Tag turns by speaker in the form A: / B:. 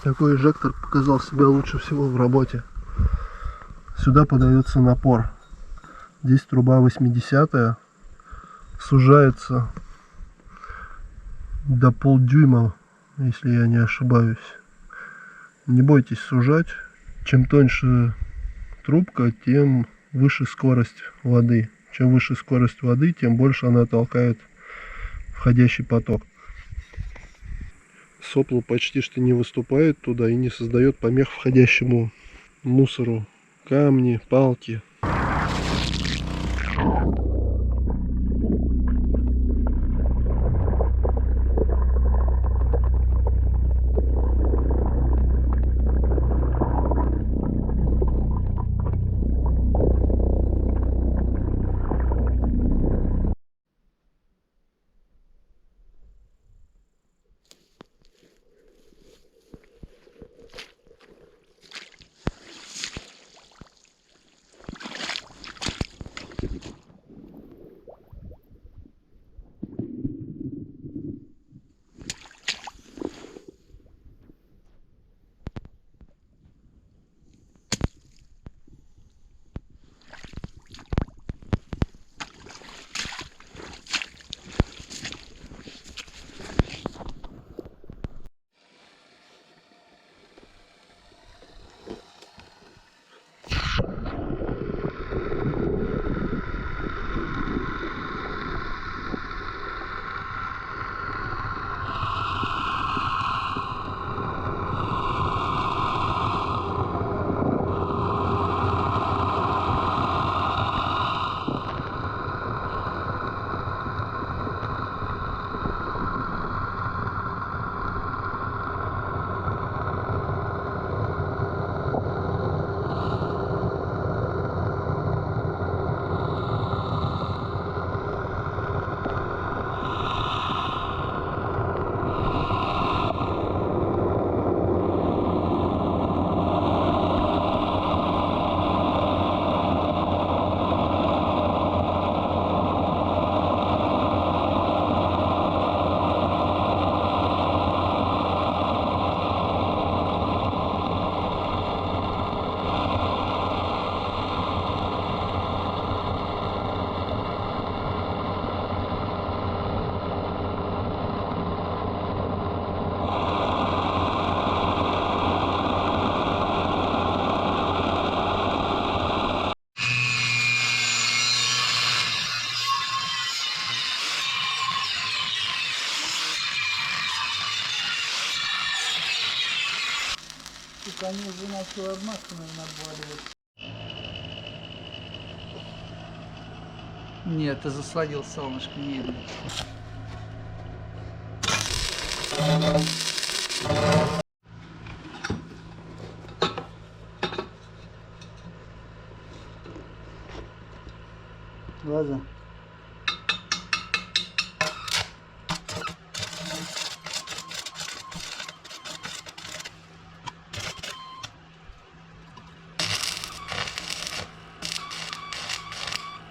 A: Такой инжектор показал себя лучше всего в работе. Сюда подается напор. Здесь труба 80-я. Сужается до полдюйма, если я не ошибаюсь. Не бойтесь сужать. Чем тоньше трубка, тем выше скорость воды. Чем выше скорость воды, тем больше она толкает входящий поток. Сопло почти что не выступает туда и не создает помех входящему мусору. Камни, палки.
B: Они уже начали обмазку, наверное, обваливать. Нет, ты засладил солнышко, не видно. Глаза.